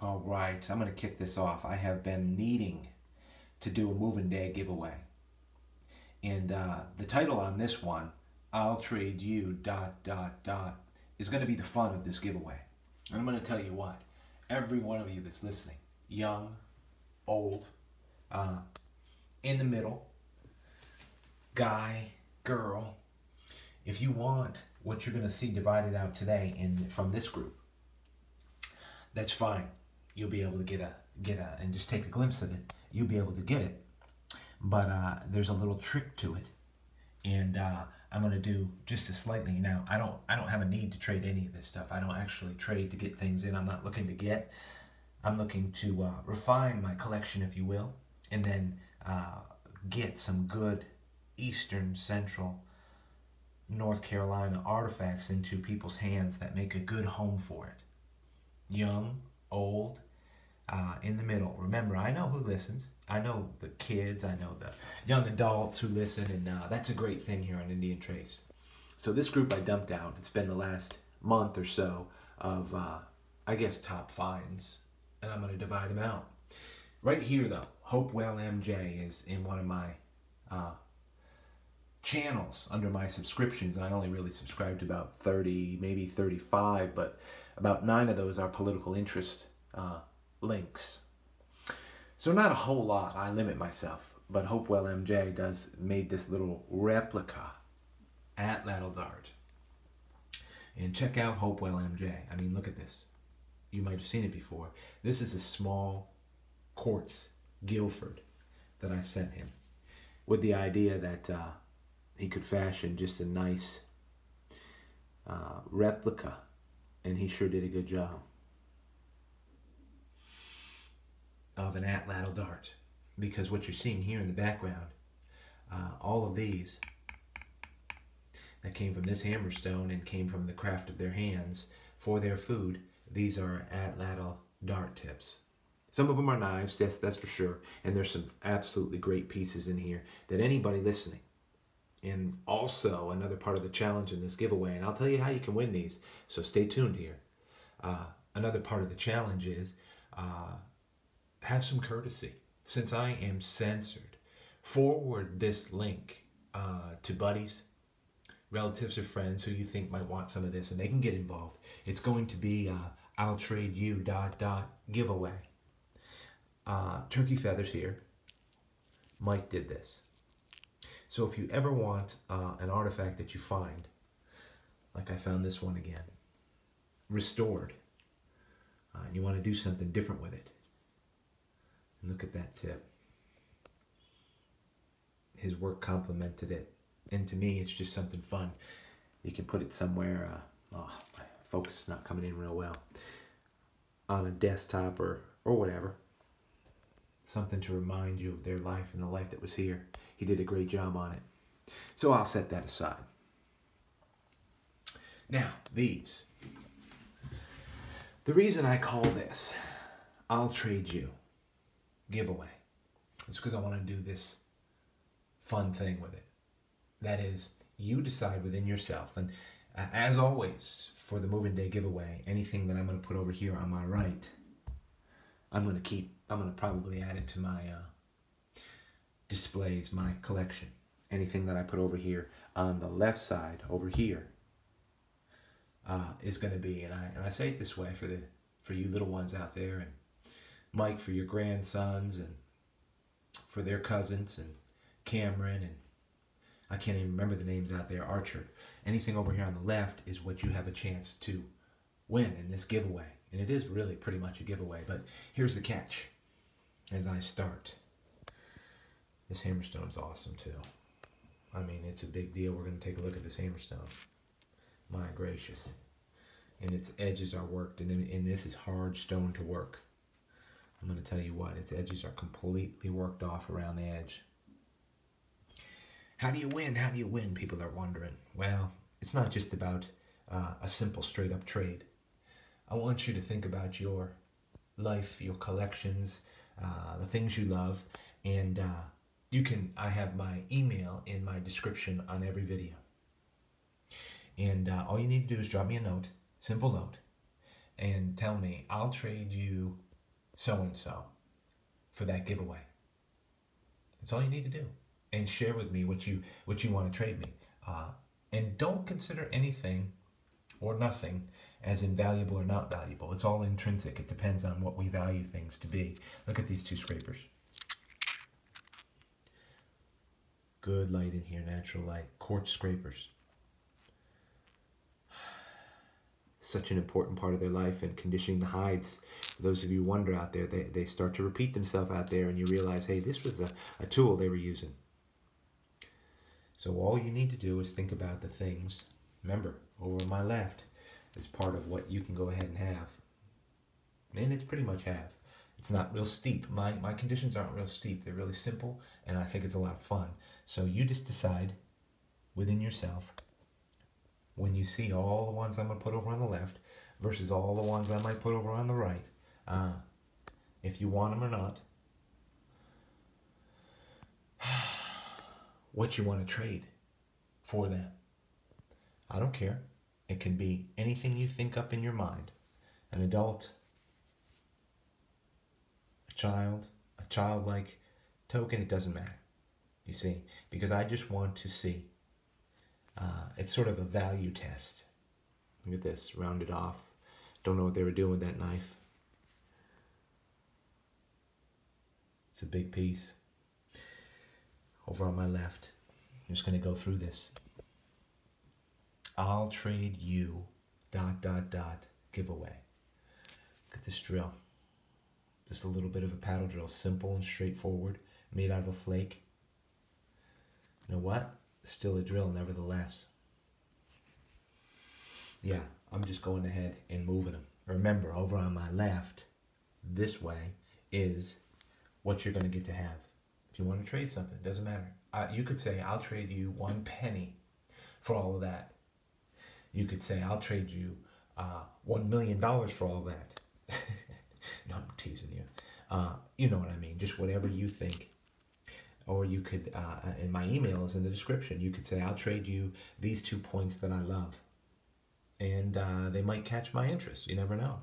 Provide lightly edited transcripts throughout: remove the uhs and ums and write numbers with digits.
All right, I'm going to kick this off. I have been needing to do a moving day giveaway. And the title on this one, I'll trade you ... is going to be the fun of this giveaway. And I'm going to tell you what, every one of you that's listening, young, old, in the middle, guy, girl, if you want what you're going to see divided out today from this group, that's fine. You'll be able to get a and just take a glimpse of it. You'll be able to get it. But there's a little trick to it. And I'm going to do just a slightly. Now, I don't have a need to trade any of this stuff. I don't actually trade to get things in. I'm not looking to get. I'm looking to refine my collection, if you will, and then get some good Eastern, Central, North Carolina artifacts into people's hands that make a good home for it. Young, old, in the middle. Remember, I know who listens. I know the kids. I know the young adults who listen, and that's a great thing here on Indian Trace. So this group I dumped out. It's been the last month or so of, I guess, top finds, and I'm going to divide them out. Right here, though, Hopewell MJ is in one of my channels under my subscriptions, and I only really subscribe to about 30, maybe 35, but about 9 of those are political interest links. So not a whole lot. I limit myself, but Hopewell MJ made this little replica atlatl dart. And check out Hopewell MJ. I mean, look at this. You might have seen it before. This is a small quartz Guilford that I sent him with the idea that he could fashion just a nice replica, and he sure did a good job of an atlatl dart, because what you're seeing here in the background, all of these that came from this hammerstone and came from the craft of their hands for their food, these are atlatl dart tips. Some of them are knives, yes, that's for sure, and there's some absolutely great pieces in here that anybody listening. And also another part of the challenge in this giveaway, and I'll tell you how you can win these, so stay tuned here. Another part of the challenge is have some courtesy. Since I am censored, forward this link to buddies, relatives, or friends who you think might want some of this, and they can get involved. It's going to be I'll trade you ... giveaway. Turkey feathers here. Mike did this. So if you ever want an artifact that you find, like I found this one again, restored, and you want to do something different with it, and look at that tip. His work complemented it, and to me it's just something fun. You can put it somewhere, my focus is not coming in real well, on a desktop or whatever. Something to remind you of their life and the life that was here. He did a great job on it. So I'll set that aside. Now, these. The reason I call this I'll Trade You giveaway is because I want to do this fun thing with it. That is, you decide within yourself. And as always, for the Moving Day giveaway, anything that I'm going to put over here on my right, I'm going to keep. I'm going to probably add it to my displays, my collection. Anything that I put over here on the left side, over here, is going to be, and I say it this way for you little ones out there, and Mike for your grandsons, and for their cousins, and Cameron, and I can't even remember the names out there, Archer. Anything over here on the left is what you have a chance to win in this giveaway. And it is really pretty much a giveaway, but here's the catch. As I start, this hammerstone's awesome too. I mean, it's a big deal. We're going to take a look at this hammerstone. My gracious. And its edges are worked, and this is hard stone to work. I'm going to tell you what, its edges are completely worked off around the edge. How do you win? How do you win? People are wondering. Well, it's not just about a simple straight up trade. I want you to think about your life, your collections, the things you love, and I have my email in my description on every video. And all you need to do is drop me a note, simple note, and tell me, I'll trade you so-and-so for that giveaway. That's all you need to do. And share with me what you want to trade me. And don't consider anything or nothing as invaluable or not valuable. It's all intrinsic. It depends on what we value things to be. Look at these two scrapers. Good light in here, natural light. Quartz scrapers. Such an important part of their life in conditioning the hides. For those of you who wonder out there, they start to repeat themselves out there, and you realize, hey, this was a tool they were using. So all you need to do is think about the things. Remember, over on my left is part of what you can go ahead and have. And it's pretty much have. It's not real steep. My conditions aren't real steep. They're really simple, and I think it's a lot of fun. So you just decide within yourself, when you see all the ones I'm going to put over on the left versus all the ones I might put over on the right, if you want them or not, what you want to trade for them. I don't care. It can be anything you think up in your mind. An adult, a child, a childlike token, it doesn't matter. You see, because I just want to see. It's sort of a value test. Look at this, rounded off. Don't know what they were doing with that knife. It's a big piece. Over on my left, I'm just going to go through this. I'll trade you ... giveaway. Look at this drill. Just a little bit of a paddle drill, simple and straightforward, made out of a flake. You know what? Still a drill nevertheless. Yeah, I'm just going ahead and moving them. Remember, over on my left, this way, is what you're going to get to have. If you want to trade something, it doesn't matter. You could say, I'll trade you 1 penny for all of that. You could say, I'll trade you $1 million for all that. No, I'm teasing you. You know what I mean. Just whatever you think. Or you could, and my email is in the description, you could say, I'll trade you these 2 points that I love. And they might catch my interest. You never know.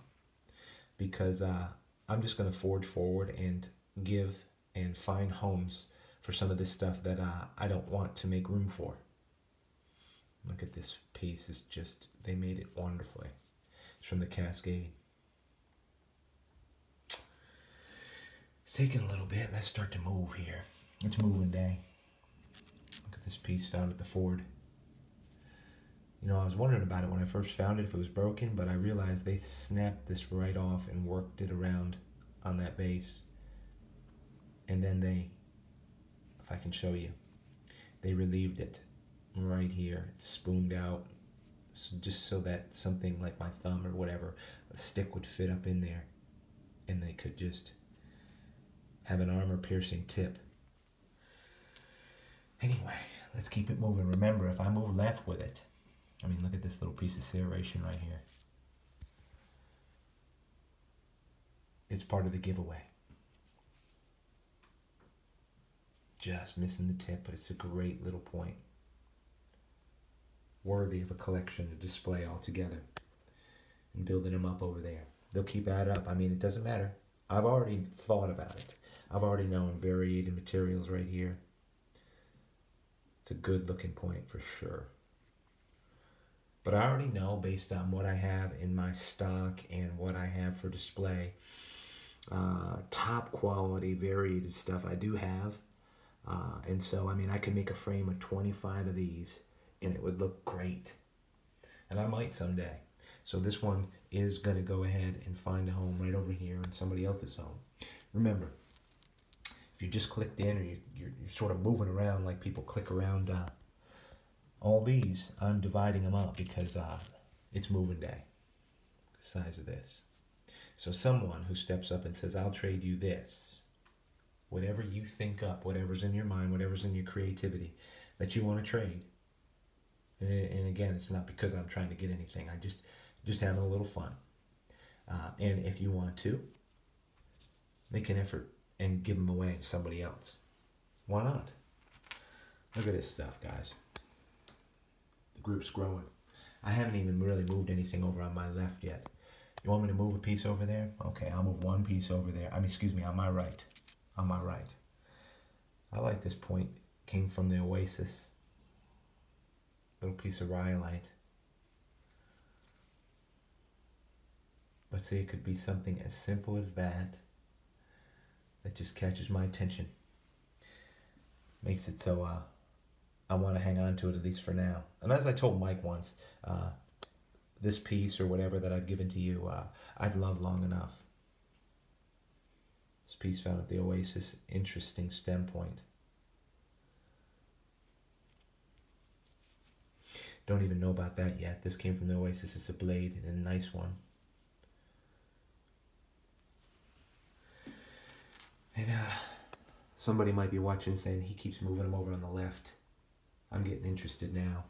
Because I'm just going to forge forward and give and find homes for some of this stuff that I don't want to make room for. Look at this piece. It's just, they made it wonderfully. It's from the Cascade. It's taking a little bit. Let's start to move here. It's moving day. Look at this piece found at the Ford. You know, I was wondering about it when I first found it, if it was broken, but I realized they snapped this right off and worked it around on that base. And then they, if I can show you, they relieved it right here. It's spooned out, so just so that something like my thumb or whatever, a stick would fit up in there. And they could just have an armor-piercing tip. Anyway, let's keep it moving. Remember, if I move left with it, I mean, look at this little piece of serration right here. It's part of the giveaway. Just missing the tip, but it's a great little point. Worthy of a collection, a display altogether. And building them up over there. They'll keep add up. I mean, it doesn't matter. I've already thought about it. I've already known varied materials right here. It's a good looking point for sure. But I already know, based on what I have in my stock and what I have for display, top quality varied stuff I do have. And so, I mean, I could make a frame of 25 of these and it would look great. And I might someday. So this one is going to go ahead and find a home right over here in somebody else's home. Remember, if you just clicked in or you're sort of moving around like people click around all these, I'm dividing them up because it's moving day, the size of this. So someone who steps up and says, I'll trade you this, whatever you think up, whatever's in your mind, whatever's in your creativity that you want to trade. And again, it's not because I'm trying to get anything. I just having a little fun. And if you want to, make an effort and give them away to somebody else. Why not? Look at this stuff, guys. The group's growing. I haven't even really moved anything over on my left yet. You want me to move a piece over there? Okay, I'll move one piece over there. I mean, excuse me, on my right. On my right. I like this point. Came from the Oasis. Little piece of rhyolite. But see, it could be something as simple as that just catches my attention. Makes it so I want to hang on to it, at least for now. And as I told Mike once, this piece or whatever that I've given to you, I've loved long enough. This piece found at the Oasis, interesting stem point. Don't even know about that yet. This came from the Oasis. It's a blade and a nice one. And somebody might be watching saying he keeps moving them over on the left. I'm getting interested now.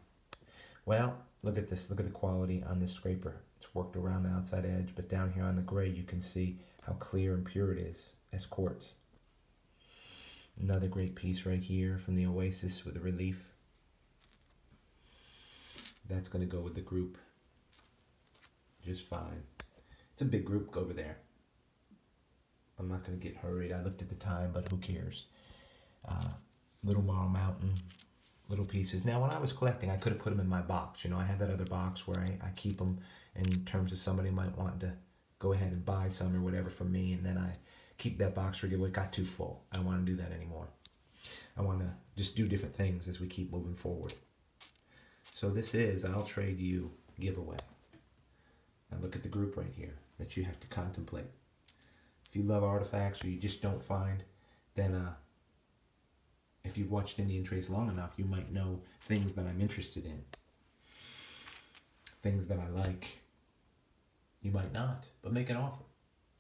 Well, look at this. Look at the quality on this scraper. It's worked around the outside edge, but down here on the gray you can see how clear and pure it is as quartz. Another great piece right here from the Oasis with a relief. That's going to go with the group just fine. It's a big group over there. I'm not going to get hurried. I looked at the time, but who cares? Little Marl Mountain, little pieces. Now, when I was collecting, I could have put them in my box. You know, I have that other box where I keep them in terms of somebody might want to go ahead and buy some or whatever from me, and then I keep that box for giveaway. It got too full. I don't want to do that anymore. I want to just do different things as we keep moving forward. So this is I'll Trade You giveaway. Now look at the group right here that you have to contemplate. If you love artifacts or you just don't find, then if you've watched Indian Trades long enough, you might know things that I'm interested in. Things that I like. You might not, but make an offer.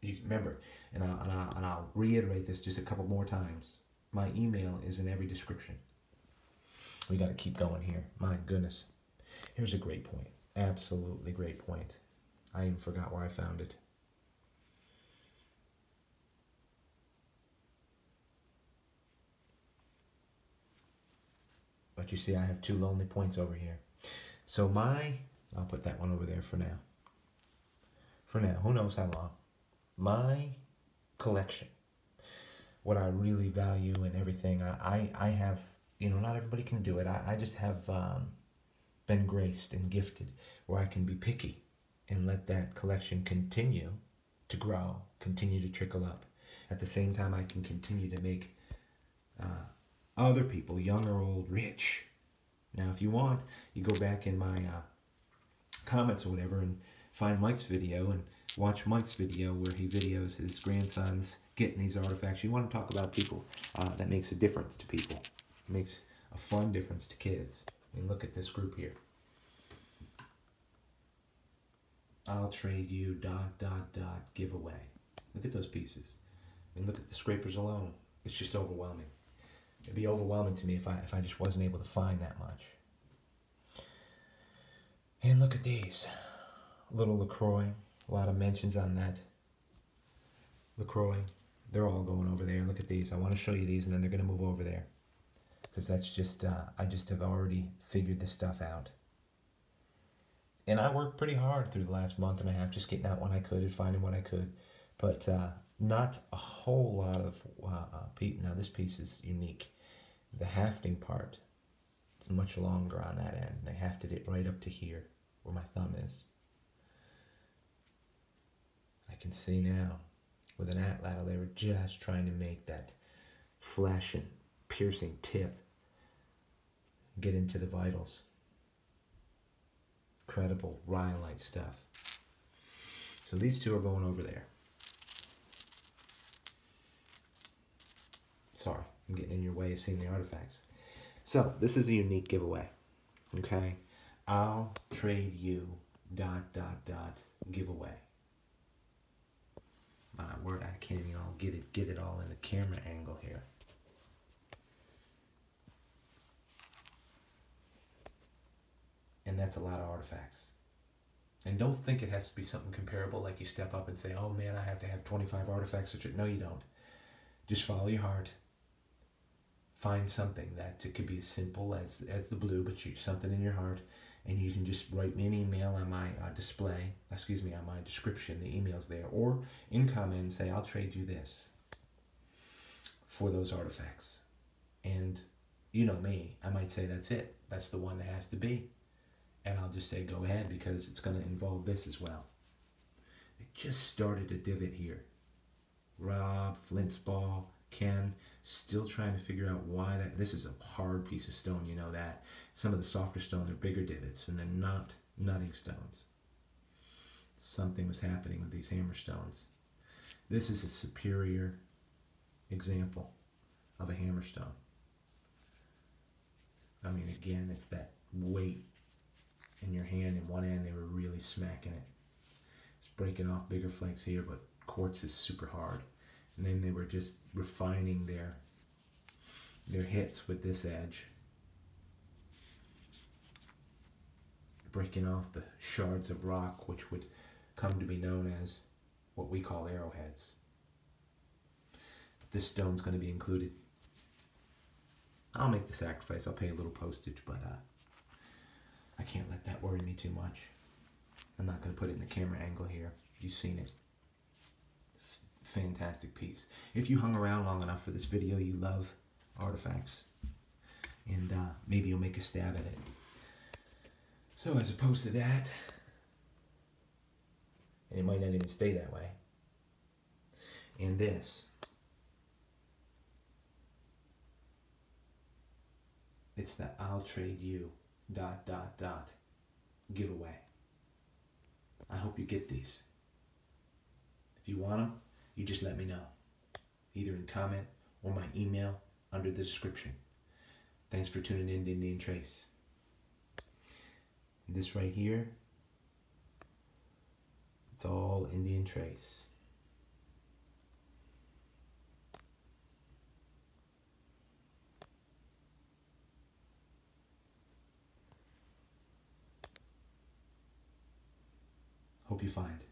You can remember, and I'll reiterate this just a couple more times. My email is in every description. We got to keep going here. My goodness. Here's a great point. Absolutely great point. I even forgot where I found it. But you see, I have two lonely points over here. So I'll put that one over there for now. For now, who knows how long. My collection, what I really value and everything, I have, you know, not everybody can do it. I just have been graced and gifted where I can be picky and let that collection continue to grow, continue to trickle up. At the same time, I can continue to make other people, young or old, rich. Now, if you want, you go back in my comments or whatever and find Mike's video and watch Mike's video where he videos his grandsons getting these artifacts. You want to talk about people that makes a difference to people. It makes a fun difference to kids. I mean, look at this group here. I'll Trade You ... giveaway. Look at those pieces. I mean, look at the scrapers alone. It's just overwhelming. It'd be overwhelming to me if I just wasn't able to find that much. And look at these. Little LaCroix. A lot of mentions on that. LaCroix. They're all going over there. Look at these. I want to show you these and then they're going to move over there. Because that's just, I just have already figured this stuff out. And I worked pretty hard through the last month and a half just getting out when I could and finding what I could. But not a whole lot of now this piece is unique. The hafting part, it's much longer on that end. They hafted it right up to here where my thumb is. I can see now with an atlatl they were just trying to make that flashing, piercing tip get into the vitals. Incredible rhyolite stuff. So these two are going over there. Sorry, I'm getting in your way of seeing the artifacts. So this is a unique giveaway. Okay, I'll Trade You ... giveaway. My word, I can't even all get it all in the camera angle here. And that's a lot of artifacts. And don't think it has to be something comparable, like you step up and say, oh man, I have to have 25 artifacts. No, you don't. Just follow your heart. Find something that it could be as simple as the blue, but something in your heart. And you can just write me an email on my on my description. The email's there. Or in comment and say, I'll trade you this for those artifacts. And you know me, I might say that's it. That's the one that has to be. And I'll just say go ahead because it's going to involve this as well. It just started a divot here. Rob, Flint's ball, Ken, still trying to figure out why that. This is a hard piece of stone, you know that. Some of the softer stones are bigger divots, and they're not nutting stones. Something was happening with these hammer stones. This is a superior example of a hammer stone. I mean, again, it's that weight in your hand. In one end, they were really smacking it. It's breaking off bigger flakes here, but quartz is super hard. And then they were just refining their hits with this edge, breaking off the shards of rock, which would come to be known as what we call arrowheads. This stone's going to be included. I'll make the sacrifice. I'll pay a little postage, but I can't let that worry me too much. I'm not going to put it in the camera angle here. You've seen it. Fantastic piece. If you hung around long enough for this video, you love artifacts, and maybe you'll make a stab at it. So as opposed to that, and it might not even stay that way, and this, it's the I'll trade you ... giveaway. I hope you get these. If you want them, you just let me know, either in comment or my email under the description. Thanks for tuning in to Indian Trace. And this right here, it's all Indian Trace. Hope you find